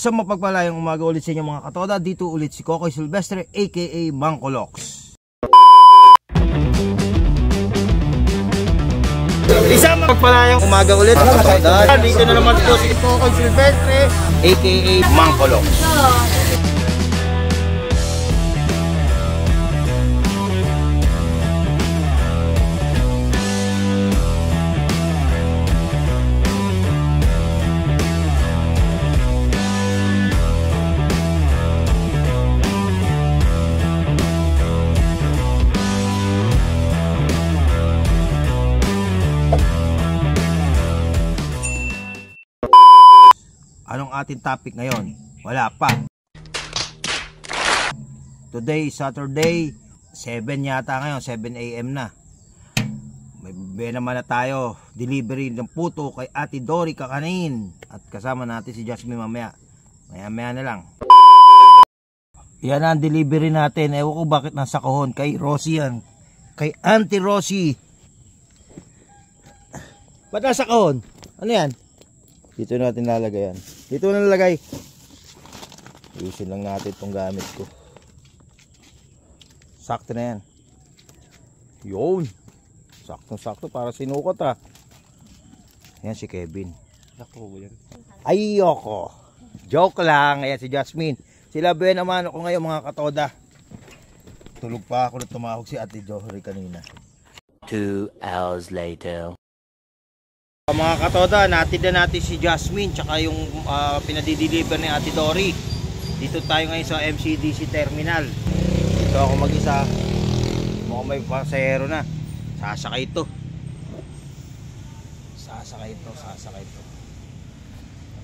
Isang mapagpalayang umaga ulit sa inyo mga katoda. Dito ulit si Kokoy Silvestre aka Mangkolox. Isang mapagpalayang umaga ulit mga katoda. Dito na naman po si Kokoy Silvestre aka Mangkolox. Anong ating topic ngayon? Wala pa. Today, Saturday, 7 yata ngayon, 7 AM na. May naman na tayo, delivery ng puto kay Ate Dory kakanin. At kasama natin si Jasmine mamaya. Maya na lang. Yan ang delivery natin. Ewan ko bakit nasa kahon. Kay Rosie yan. Kay Auntie Rosie. Ba't nasa kahon? Ano yan? Dito natin lalagay yan. Dito na lalagay. Ayusin lang natin itong gamit ko. Sakto na yan. Yun. Sakto para sinukot ha. Yan si Kevin. Ako yan. Ayoko. Joke lang. Ayan si Jasmine. Sila Ben naman ako ngayon mga katoda. Tulog pa ako na tumawag si Ate Dory kanina. 2 hours later. Mga katoda, natid na natin si Jasmine tsaka yung pinadideliver ni Ate Dory. Dito tayo ngayon sa MCDC Terminal. Dito ako mag-isa. Mukhang may pasahero na. Sasakay ito.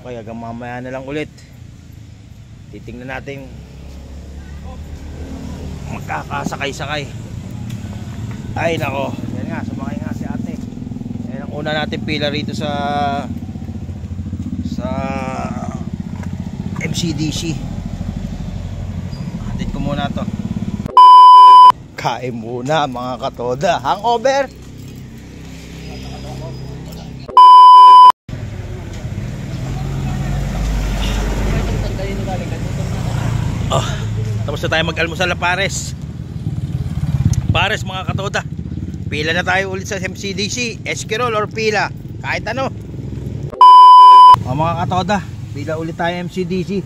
Okay, hanggang mamaya na lang ulit. Titingnan natin magkakasakay-sakay. Ay nako, yan nga, sumakay nga si ate. Yan ang una natin pila rito sa MCDC. Hatid ko muna to. Kain muna mga katoda. Hangover. Oh, tapos na tayo mag-almusal na pares mga katoda. Pila na tayo ulit sa MCDC. Esquirol or pila, kahit ano. Mga katoda, pila ulit tayo MCDC.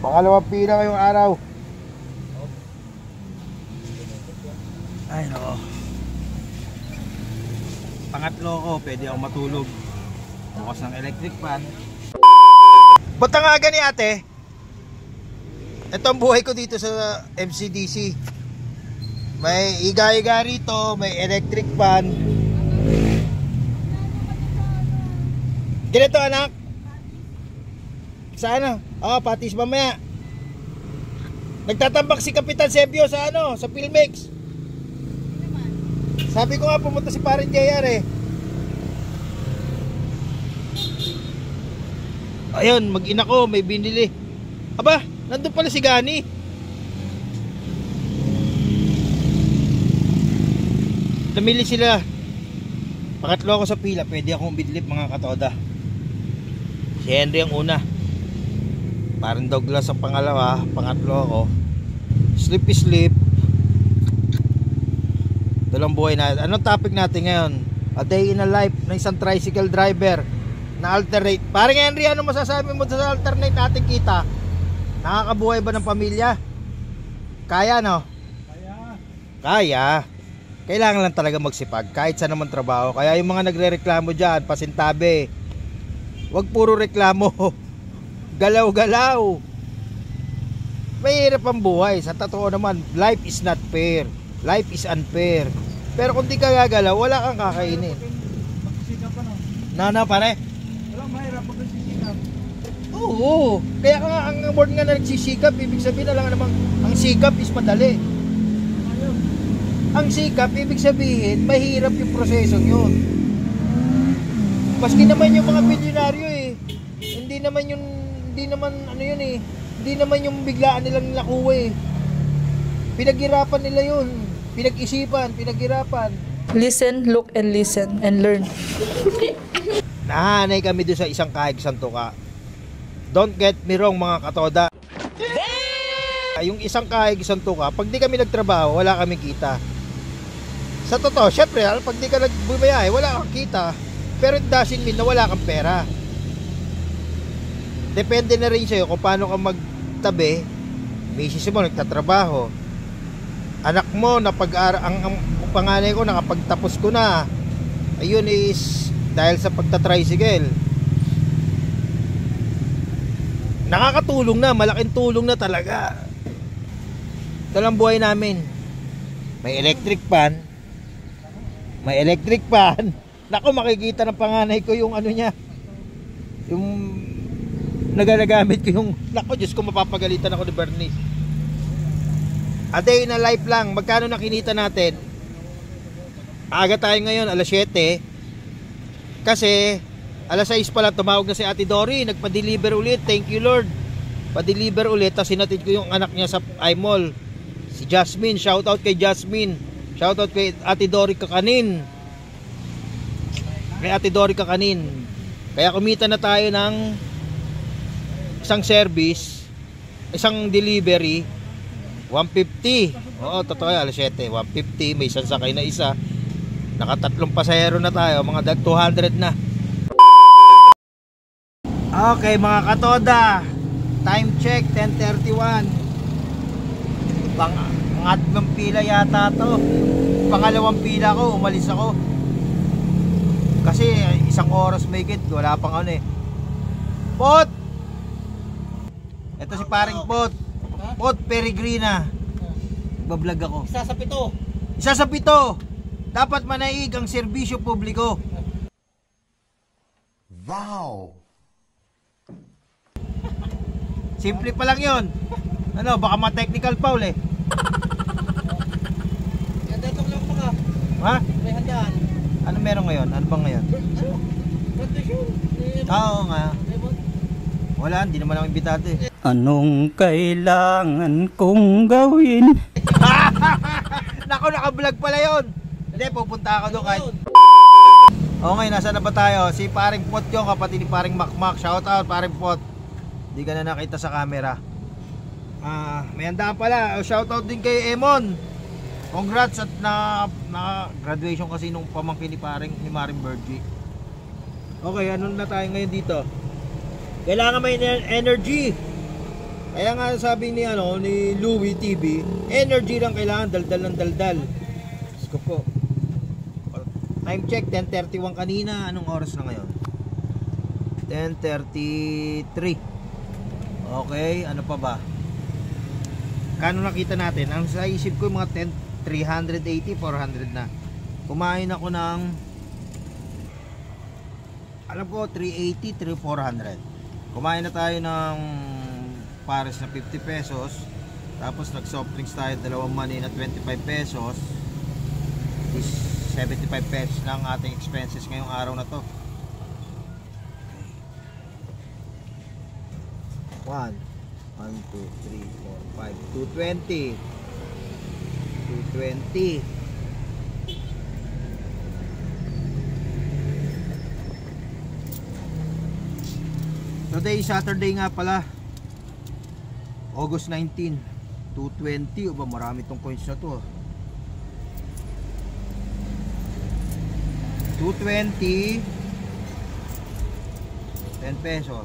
Pangalawang pila ngayong araw. Ay nako. Pangatlo ko, pwede ako matulog. Bukas ng electric fan. Ba't ang aga ni ate? Ito ang buhay ko dito sa MCDC. May iga-iga rito, may electric fan. Ganito anak. Sa ano? Patis mamaya. Nagtatambak si Kapitan Sebio sa ano, sa Filmex. Sabi ko nga pumunta si Parang JR eh. Ayun, mag-ina ko, may binili. Aba, nandun pala si Gani. Namili sila. Pangatlo ako sa pila, pwede akong bidlip mga katoda. Si Henry ang una. Parang Douglas ang pangalawa. Pangatlo ako. Sleep. Ito lang buhay natin. Anong topic natin ngayon? A day in a life ng isang tricycle driver na alternate. Parang Henry, ano masasabi mo sa alternate natin kita? Nakakabuhay ba ng pamilya? Kaya no? Kaya. Kailangan lang talaga magsipag kahit sa naman trabaho. Kaya yung mga nagre-reklamo dyan, pasintabi, wag puro reklamo. Galaw-galaw. Mahirap ang buhay. Sa totoo naman, life is not fair. Life is unfair. Pero kung di ka gagalaw, wala kang kakainin. Magsisikap pa no? Na pare? Walang mahirap pag nagsisikap. Oo. Kaya nga ang word nga na nagsisikap, ibig sabihin na lang namang ang sikap is madali. Ang sikap, ibig sabihin, mahirap yung prosesong yun. Maski naman yung mga bilyonaryo eh. Hindi naman ano yun eh. Hindi naman yung biglaan nilang nakuha eh. Pinaghirapan nila yun. Pinag-isipan, pinaghirapan. Listen, look, and listen, and learn. Nahanay kami doon sa isang kahig santuka. Don't get me wrong mga katoda. Yung isang kahig, isang tuka, pag di kami nagtrabaho, wala kami kita. Sa totoo, syempre, pag di ka nagbumayahe, wala kang kita. Pero it doesn't mean na wala kang pera. Depende na rin sa'yo kung paano ka magtabi. Misis mo, nagtatrabaho. Anak mo, ang panganay ko, nakapagtapos ko na. Ayun is dahil sa pagtatricycle. Nakakatulong na, malaking tulong na talaga. Ito lang buhay namin. May electric fan. Naku, makikita ng panganay ko yung ano niya. Yung nagagamit ko yung, naku, Diyos ko, mapapagalitan ako ni Bernice. A day in a life lang. Magkano na kinita natin? Aga tayo ngayon, alas 7. Kasi alas 6 pa lang tumawag na si Ate Dory, nagpa-deliver ulit. Thank you Lord. Pa-deliver ulit. Tapos sinatid ko yung anak niya sa iMall, si Jasmine. Shoutout kay Jasmine. Shoutout kay Ate Dory Kakanin. Kaya kumita na tayo ng isang service, isang delivery, 150. Oo, totoo yan, alas 7, 150. May isang sakay na isa. Nakatatlong pasahero na tayo, mga 200 na. Okay mga katoda, time check 10:31. Pangatlong pila yata to. Pangalawang pila ko, umalis ako. Kasi isang oras may git, wala pang ano eh. Pot! Ito si paring Pot. Pot Peregrina. Bablog ako. Isa sa pito. Dapat manaig ang serbisyo publiko. Wow! Simple pa lang yun. Ano, baka ma-technical foul eh. Datong lang mga. Ha? May handaan. Ano meron ngayon? Ano bang ngayon? Graduation. Oo nga. Wala, hindi naman ako imbitado eh. Anong kailangan kong gawin? Naku, naka-vlog pala yun. Hindi, pupunta ako doon kahit. Okay, nasa na ba tayo? Si paring Pot yung kapatid ni paring Makmak. Shoutout paring Pot. Hindi ka na nakita sa camera. May handaan pala. Shoutout din kay Emon. Congrats at na graduation kasi nung pamangkin ni Maring Bergie. Okay, ano na tayo ngayon dito? Kailangan may energy. Kaya nga sabi ni Louie TV, energy lang kailangan, daldal ng daldal. Diyos ko po. Time check 10:31 kanina. Anong oras na ngayon? 10:33. Okay, ano pa ba? Kano nakita natin? Ang sa isip ko mga 380, 400 na. Kumain ako ng, alam ko 380, 400. Kumain na tayo ng pares na 50 pesos. Tapos nag soft drinks tayo, dalawang mani na 25 pesos. 75 pesos lang ating expenses ngayong araw na to. 1, 2, 3, 4, 5, 220. Today Saturday nga pala, August 19, 220. O ba, marami tong coins na to. 220, 10 pesos.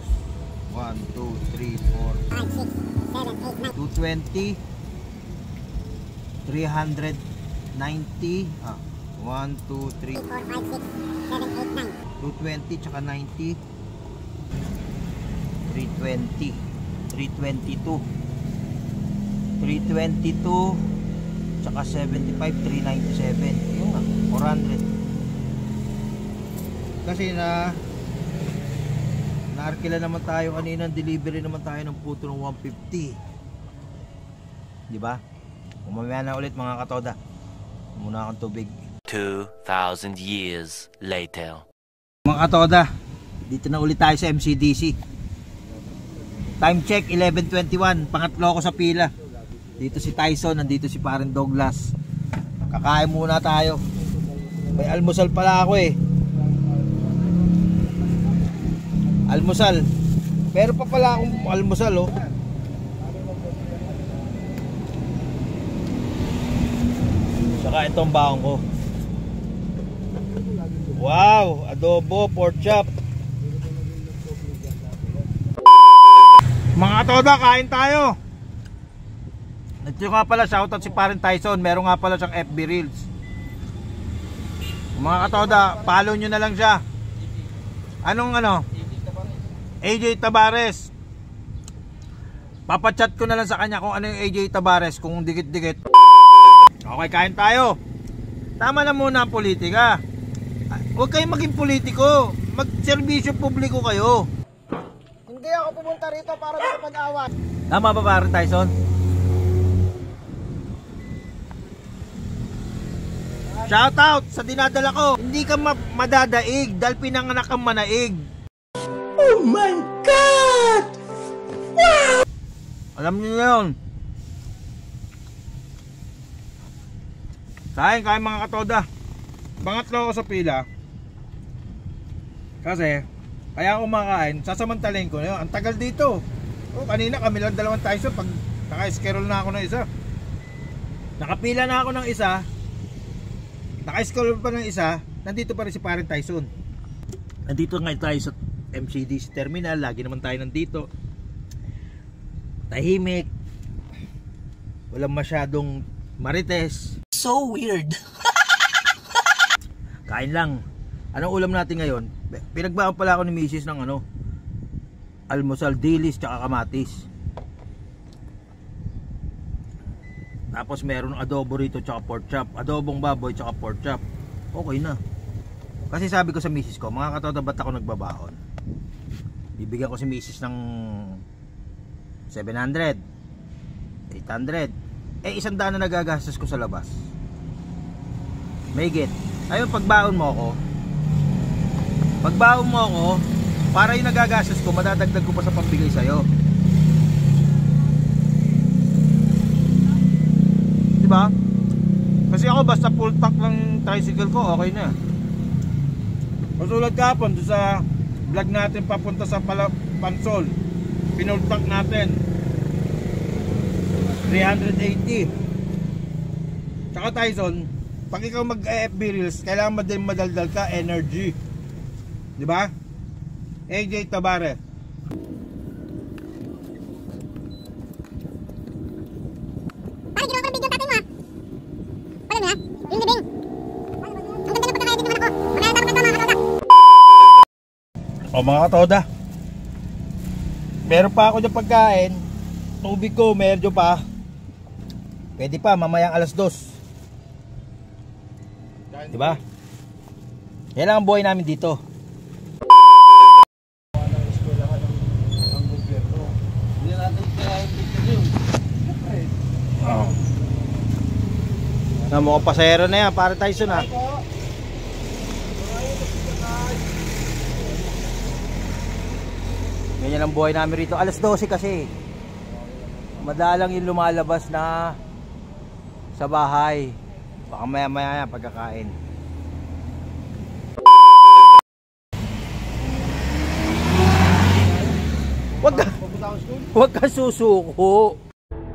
1, 2, 3, 4, 220, 390. 1, 2, 3, 220 tsaka 90, 320, 322, 322 tsaka 75, 397. Yung nga, 400. Kasi naarkila naman tayo kanina, delivery naman tayo ng puto ng 150. Di ba? Umamaya na ulit mga katoda. Muna akong tubig. 2,000 years later. Mga katoda, dito na ulit tayo sa MCDC. Time check 11:21. Pangatlo ako sa pila. Dito si Tyson, nandito si Paring Douglas. Kakain muna tayo. May almusal pala ako eh. Almusal. Meron pa pala akong almusal, oh. Saka itong baon ko. Wow, adobo, pork chop. Mga katoda, kain tayo. Ito nga pala, shoutout si Parent Tyson. Meron nga pala siyang FB Reels. Mga katoda, follow nyo na lang siya. Anong ano? AJ Tabares. Papachat ko na lang sa kanya kung ano yung AJ Tabares, kung dikit-dikit. Okay, kain tayo. Tama na muna ang politika. Huwag kayong maging politiko. Mag-serbisyo publiko kayo. Hindi ako pumunta rito para makapag-awat. Tama ba, Parent Tyson? Shout out sa dinadala ko. Hindi ka madadaig dahil pinanganak kang manaig. Oh my God! Wow! Alam niyo yun. Kain mga katoda. Pangatlo ako sa pila. Kasi kaya ako kumakain, sasamantalin ko yun. Ang tagal dito. Oh, kanina kami lang dalawang Tyson. Pag naka-scroll na ako ng isa, nakapila na ako ng isa, naka-scroll pa ng isa, nandito pa rin si Parent Tyson. Nandito nga tayo sa MCDC terminal. Lagi naman tayo nandito. Tahimik. Walang masyadong marites. So weird. Kain lang. Anong ulam natin ngayon? Pinagbaon pala ako ni Mrs. ng ano, almusal, dilis tsaka kamatis. Tapos meron adobo rito tsaka pork chop. Adobong baboy tsaka pork chop. Okay na. Kasi sabi ko sa Mrs. ko, mga katoda, ba't ako nagbabahon? Bibigyan ko si Mrs. ng 700, 800. Eh, 100 na nagagastos ko sa labas. May get. Ayun, pagbaon mo ako, para yung nagagastos ko, madadagdag ko pa sa pambigay sa'yo. Diba? Kasi ako basta full tank ng tricycle ko, okay na. Katulad kapon doon sa vlog natin papunta sa Pansol, pinull tank natin 380. Tsaka Tyson, pag ikaw mag-FB Reels, kailangan mo din madaldal ka energy. Di ba? AJ Tabares. Parang ginawa ko ng video tatay mo, ha? Alam mo, ha? Yung libing. Ang ganda ng pagkakaya din naman ako. Marami dapat ito, mga katoda. O mga katoda, meron pa ako dyan pagkain. Tubig ko, meron pa. Pwede pa, mamayang 2:00. Diba? Yan lang ang buhay namin dito. Hindi natin kaya picture yun. Oo. Na mga pasahero na yan, para Tyson, ha. Ganyan ang buhay namin rito. 12:00 kasi. Madalang yung lumalabas na sa bahay. Baka maya yan pagkakain. Wag ka susuko.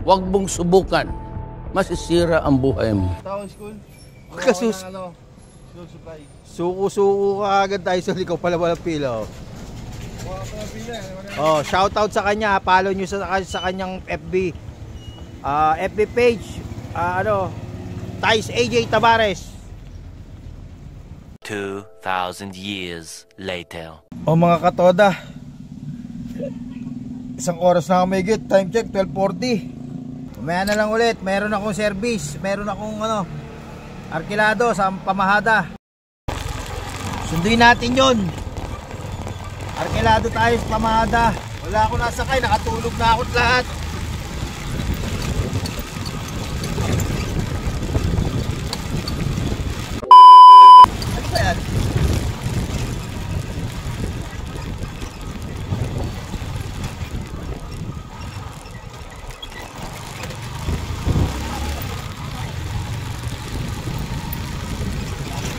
Huwag mong subukan. Masisira ang buhay mo. Town school. Wag ka sus... School supply. Suko-suko ka agad tayo sa ikaw pala walang pila, oh. Wala pa na pila. Oh, shoutout sa kanya. Follow nyo sa kanyang FB. FB page. Thais AJ Tabares. 2,000 years later. O mga katoda, isang oras na ako may git. Time check 12:40. Umaya na lang ulit. Meron akong service. Meron akong arkilado sa pamahada. Sunduin natin yon. Arkilado tayo sa pamahada. Wala ako nasakay. Nakatulog na ako lahat. Ano ba yan?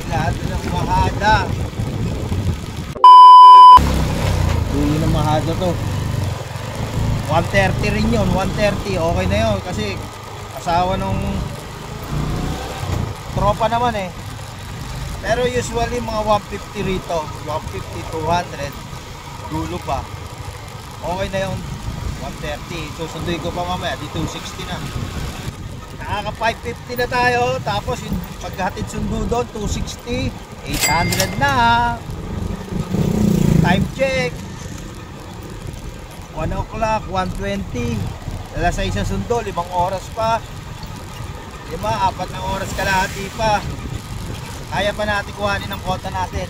Lahat ng mahada. Dulo ng mahada to. 130 rin yun, 130, okay na yun kasi asawa nung tropa naman eh. Pero usually mga 150 rito, 150, 200 dulo pa, okay na yung 130. Susunduin ko pa mamaya di 260 na. Nakaka 550 na tayo. Tapos yung paghatid sundo doon 260, 800 na. Time check 1 o'clock, 1:20. Alas 6 sa sundo, 5 oras pa. 4 na oras kalahati pa. Kaya pa natin kuhanin ang kota natin.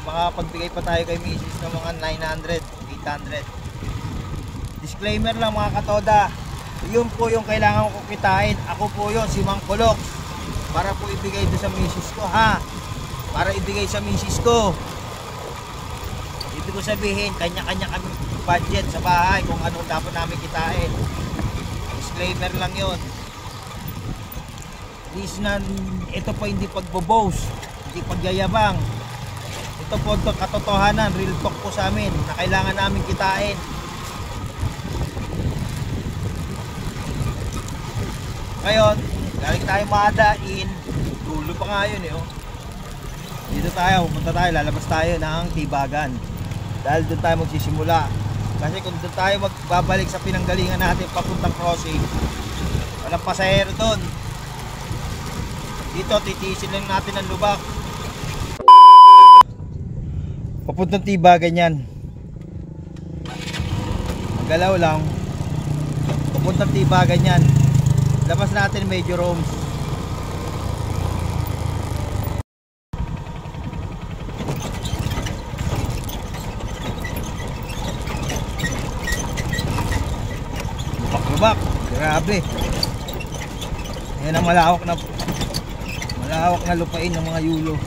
Makapagbigay pa tayo kay Mrs. ng mga 900, 800. Disclaimer lang mga katoda, yun po yung kailangan ko kitain. Ako po yun, si Mang Kulok, para po ibigay doon sa Mrs. ko, ha? Para ibigay sa Mrs. ko. Ibig ko sabihin, kanya-kanya kami budget sa bahay kung ano dapat namin kitain. Disclaimer lang yun. Ito po hindi pagbo-boast, hindi pagyayabang. Ito po katotohanan, real talk po sa amin na kailangan namin kitain. Ngayon, galing tayo Maadain, dulo pa nga yun eh. Oh. Dito tayo, pupunta tayo, lalabas tayo ng Tibagan. Dahil doon tayo magsisimula. Kasi kung doon tayo magbabalik sa pinanggalingan natin papuntang crossing, walang pasahero doon. Dito, titiisin lang natin ang lubak. Papuntang Tibagan yan. Galaw lang. Papuntang Tibagan yan. Labas natin Major Homes. Lubak-lubak. Grabe. Yan ang malawak na lupain ng mga yulo.